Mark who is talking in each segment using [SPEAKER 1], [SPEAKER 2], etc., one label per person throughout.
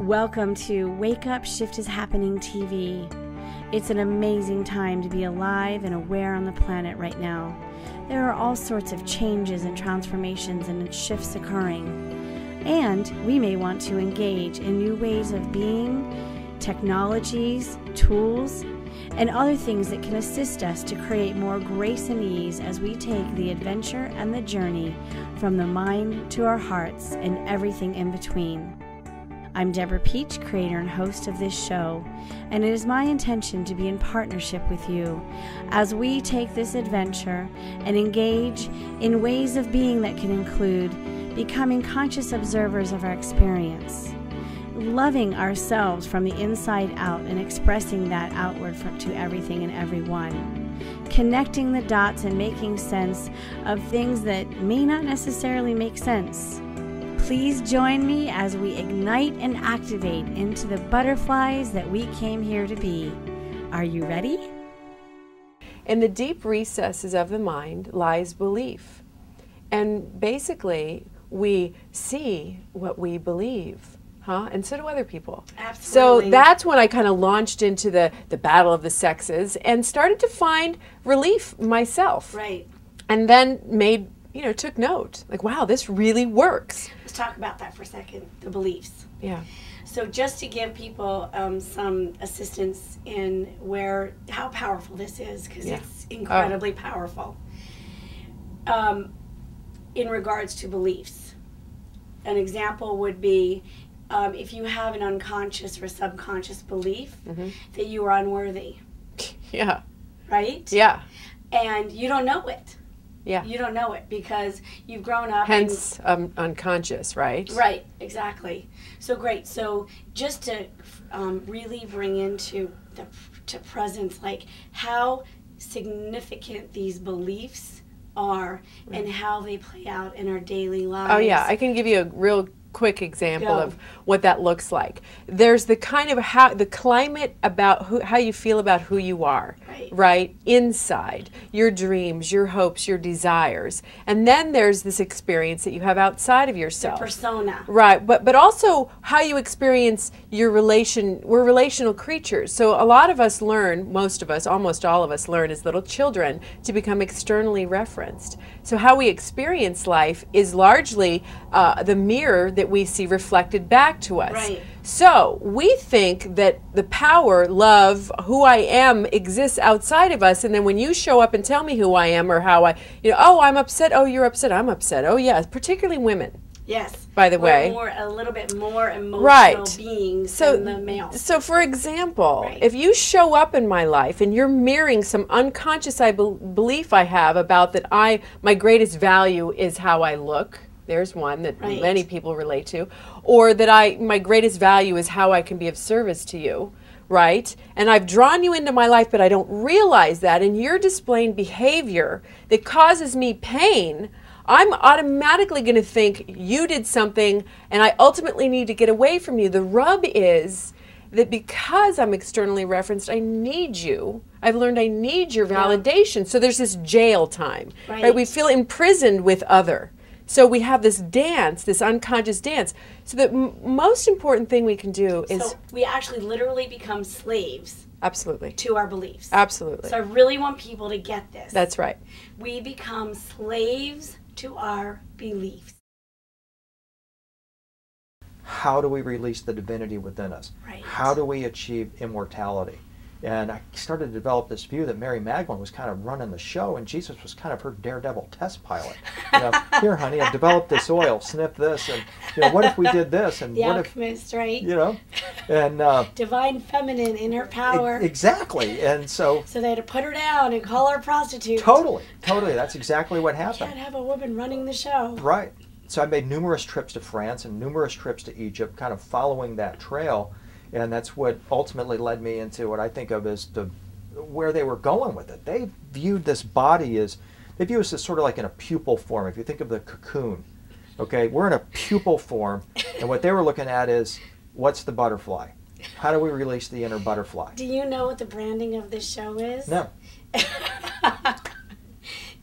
[SPEAKER 1] Welcome to Wake Up, Shift is Happening TV. It's an amazing time to be alive and aware on the planet right now. There are all sorts of changes and transformations and shifts occurring. And we may want to engage in new ways of being, technologies, tools, and other things that can assist us to create more grace and ease as we take the adventure and the journey from the mind to our hearts and everything in between. I'm Deborah Peach, creator and host of this show, and it is my intention to be in partnership with you as we take this adventure and engage in ways of being that can include becoming conscious observers of our experience, loving ourselves from the inside out and expressing that outward to everything and everyone, connecting the dots and making sense of things that may not necessarily make sense. Please join me as we ignite and activate into the butterflies that we came here to be. Are you ready?
[SPEAKER 2] In the deep recesses of the mind lies belief. And basically, we see what we believe. And so do other people.
[SPEAKER 1] Absolutely.
[SPEAKER 2] So that's when I kind of launched into the battle of the sexes and started to find relief myself.
[SPEAKER 1] Right.
[SPEAKER 2] And then took note. Like, wow, this really works.
[SPEAKER 1] Let's talk about that for a second, the beliefs.
[SPEAKER 2] Yeah.
[SPEAKER 1] So just to give people some assistance in how powerful this is, because it's incredibly powerful. In regards to beliefs, an example would be if you have an unconscious or subconscious belief that you are unworthy.
[SPEAKER 2] Yeah.
[SPEAKER 1] Right?
[SPEAKER 2] Yeah.
[SPEAKER 1] And you don't know it.
[SPEAKER 2] Yeah.
[SPEAKER 1] You don't know it because you've grown up.
[SPEAKER 2] Hence, unconscious, right?
[SPEAKER 1] Right, exactly. So great. So just to really bring into to presence, like how significant these beliefs are and how they play out in our daily lives.
[SPEAKER 2] Oh yeah, I can give you a real quick example of what that looks like. There's the kind of the climate about how you feel about who you are, right? Inside, your dreams, your hopes, your desires. And then there's this experience that you have outside of yourself.
[SPEAKER 1] The persona.
[SPEAKER 2] Right, but also how you experience your relation. We're relational creatures. So a lot of us learn, most of us, almost all of us learn as little children to become externally referenced. So how we experience life is largely the mirror that we see reflected back to us.
[SPEAKER 1] Right.
[SPEAKER 2] So we think that the power, love, who I am exists outside of us, and then when you show up and tell me who I am or how oh, I'm upset, oh, you're upset, I'm upset, oh yeah, particularly women.
[SPEAKER 1] Yes.
[SPEAKER 2] By the way.
[SPEAKER 1] We're a little bit more emotional beings than the males.
[SPEAKER 2] So for example, if you show up in my life and you're mirroring some unconscious belief I have about that my greatest value is how I look. There's one that many people relate to. Or that my greatest value is how I can be of service to you, right? And I've drawn you into my life, but I don't realize that, and you're displaying behavior that causes me pain, I'm automatically going to think you did something, and I ultimately need to get away from you. The rub is that because I'm externally referenced, I need you. I've learned I need your validation. So there's this jail time, right? We feel imprisoned with other. So we have this dance, this unconscious dance. So the most important thing we can do is...
[SPEAKER 1] So we actually literally become slaves.
[SPEAKER 2] Absolutely.
[SPEAKER 1] To our beliefs.
[SPEAKER 2] Absolutely.
[SPEAKER 1] So I really want people to get this.
[SPEAKER 2] That's right.
[SPEAKER 1] We become slaves to our beliefs.
[SPEAKER 3] How do we release the divinity within us?
[SPEAKER 1] Right.
[SPEAKER 3] How do we achieve immortality? And I started to develop this view that Mary Magdalene was kind of running the show, and Jesus was kind of her daredevil test pilot. Here, honey, I've developed this oil. Sniff this, and what if we did this? And
[SPEAKER 1] the
[SPEAKER 3] what
[SPEAKER 1] alchemist, right?
[SPEAKER 3] And
[SPEAKER 1] divine feminine in her power.
[SPEAKER 3] Exactly, and so
[SPEAKER 1] they had to put her down and call her a prostitute.
[SPEAKER 3] Totally. That's exactly what happened.
[SPEAKER 1] You can't have a woman running the show.
[SPEAKER 3] Right. So I made numerous trips to France and numerous trips to Egypt, kind of following that trail. And that's what ultimately led me into what I think of as where they were going with it. They viewed this body they view us as sort of like in a pupal form. If you think of the cocoon, we're in a pupal form, and what they were looking at is, what's the butterfly? How do we release the inner butterfly?
[SPEAKER 1] Do you know what the branding of this show is?
[SPEAKER 3] No.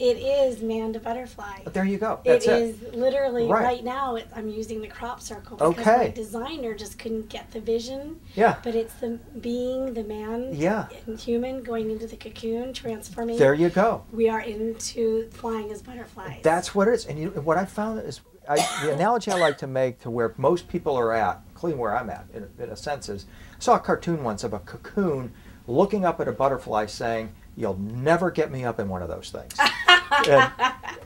[SPEAKER 1] It is man to butterfly.
[SPEAKER 3] There you go. That's
[SPEAKER 1] it is literally right now. I'm using the crop circle because my designer just couldn't get the vision.
[SPEAKER 3] Yeah.
[SPEAKER 1] But it's the being the man.
[SPEAKER 3] Yeah.
[SPEAKER 1] And human going into the cocoon, transforming.
[SPEAKER 3] There you go.
[SPEAKER 1] We are into flying as butterflies.
[SPEAKER 3] That's what it is. And what I found is the analogy I like to make to where most people are at, including where I'm at, in a sense, is I saw a cartoon once of a cocoon looking up at a butterfly saying, "You'll never get me up in one of those things."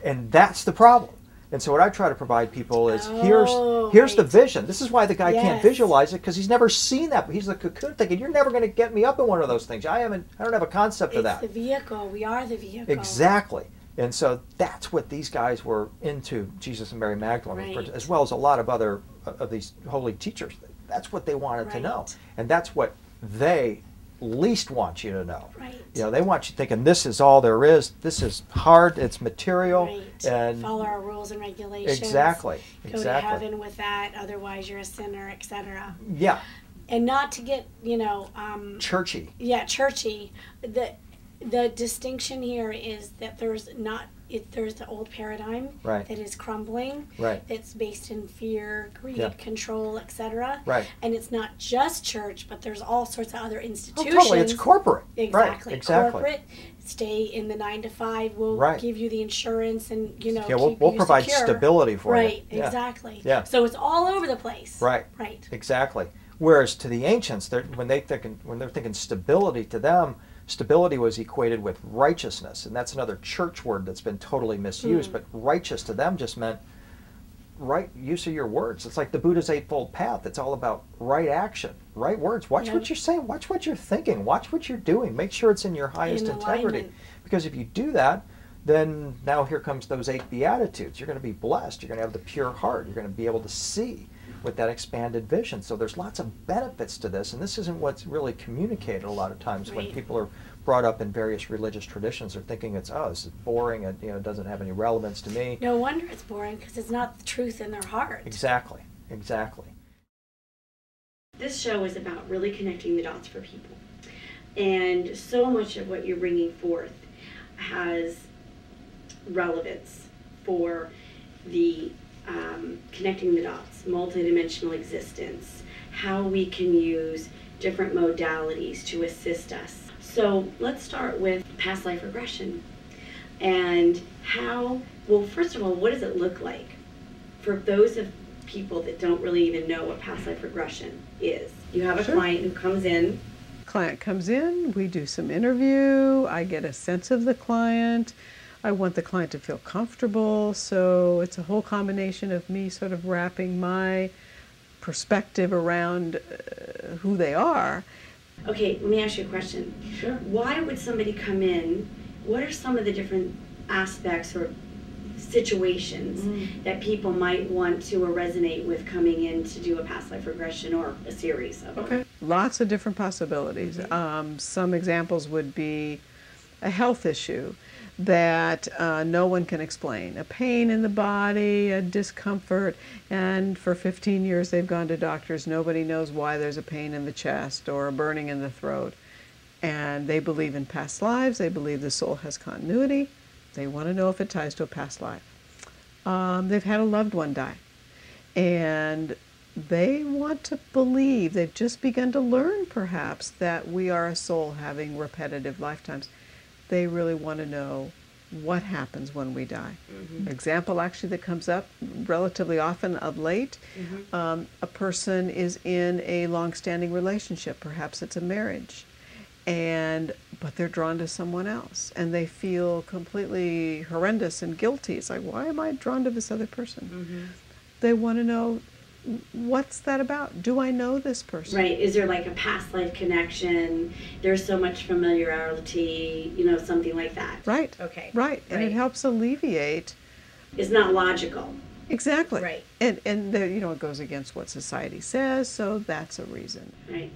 [SPEAKER 3] and that's the problem. And so what I try to provide people is here's the vision. This is why the guy can't visualize it, because he's never seen that. But he's the cocoon thinking, "You're never going to get me up in one of those things. I don't have a concept of that."
[SPEAKER 1] It's the vehicle. We are the vehicle.
[SPEAKER 3] Exactly. And so that's what these guys were into, Jesus and Mary Magdalene, as well as a lot of other of these holy teachers. That's what they wanted to know. And that's what they least want you to know.
[SPEAKER 1] Right.
[SPEAKER 3] You know, they want you thinking this is all there is. This is hard. It's material.
[SPEAKER 1] Right.
[SPEAKER 3] And
[SPEAKER 1] follow our rules and regulations.
[SPEAKER 3] Exactly.
[SPEAKER 1] Go to heaven with that. Otherwise, you're a sinner, etc.
[SPEAKER 3] Yeah.
[SPEAKER 1] And not to get
[SPEAKER 3] churchy.
[SPEAKER 1] Yeah, churchy. The distinction here is that there's the old paradigm that is crumbling.
[SPEAKER 3] Right.
[SPEAKER 1] It's based in fear, greed, control, etc.
[SPEAKER 3] Right.
[SPEAKER 1] And it's not just church, but there's all sorts of other institutions.
[SPEAKER 3] Oh, totally. It's corporate.
[SPEAKER 1] Exactly.
[SPEAKER 3] Right. Exactly.
[SPEAKER 1] Corporate. Stay in the 9 to 5. We'll give you the insurance and keep
[SPEAKER 3] we'll
[SPEAKER 1] you
[SPEAKER 3] provide
[SPEAKER 1] secure.
[SPEAKER 3] stability for you.
[SPEAKER 1] Right. Exactly.
[SPEAKER 3] Yeah.
[SPEAKER 1] So it's all over the place.
[SPEAKER 3] Right.
[SPEAKER 1] Right.
[SPEAKER 3] Exactly. Whereas to the ancients, when they're thinking stability, to them, stability was equated with righteousness, and that's another church word that's been totally misused. But righteous to them just meant right use of your words. It's like the Buddha's Eightfold Path. It's all about right action, right words. Watch what you're saying. Watch what you're thinking. Watch what you're doing. Make sure it's in your highest integrity. Because if you do that, then now here comes those 8 Beatitudes. You're going to be blessed. You're going to have the pure heart. You're going to be able to see with that expanded vision. So there's lots of benefits to this, and this isn't what's really communicated a lot of times when people are brought up in various religious traditions. They're thinking this is boring, and it doesn't have any relevance to me.
[SPEAKER 1] No wonder it's boring, because it's not the truth in their heart.
[SPEAKER 3] Exactly.
[SPEAKER 1] This show is about really connecting the dots for people, and so much of what you're bringing forth has relevance for the connecting the dots, multidimensional existence, how we can use different modalities to assist us. So let's start with past life regression and first of all, what does it look like for those of people that don't really even know what past life regression is? You have a client who comes in.
[SPEAKER 4] Client comes in, we do some interview, I get a sense of the client. I want the client to feel comfortable, so it's a whole combination of me sort of wrapping my perspective around who they are.
[SPEAKER 1] Okay, let me ask you a question.
[SPEAKER 4] Sure.
[SPEAKER 1] Why would somebody come in? What are some of the different aspects or situations that people might want to or resonate with coming in to do a past life regression or a series of them?
[SPEAKER 4] Lots of different possibilities. Some examples would be a health issue that no one can explain. A pain in the body, a discomfort, and for 15 years they've gone to doctors. Nobody knows why there's a pain in the chest or a burning in the throat. And they believe in past lives. They believe the soul has continuity. They want to know if it ties to a past life. They've had a loved one die. And they want to believe, they've just begun to learn perhaps, that we are a soul having repetitive lifetimes. They really want to know what happens when we die. Example actually that comes up relatively often of late, a person is in a long-standing relationship, perhaps it's a marriage, but they're drawn to someone else and they feel completely horrendous and guilty. It's like, why am I drawn to this other person? They want to know, what's that about? Do I know this person?
[SPEAKER 1] Right. Is there like a past life connection? There's so much familiarity, something like that.
[SPEAKER 4] Right.
[SPEAKER 1] Okay.
[SPEAKER 4] Right. And it helps alleviate.
[SPEAKER 1] It's not logical.
[SPEAKER 4] Exactly.
[SPEAKER 1] Right.
[SPEAKER 4] And it goes against what society says, so that's a reason.
[SPEAKER 1] Right.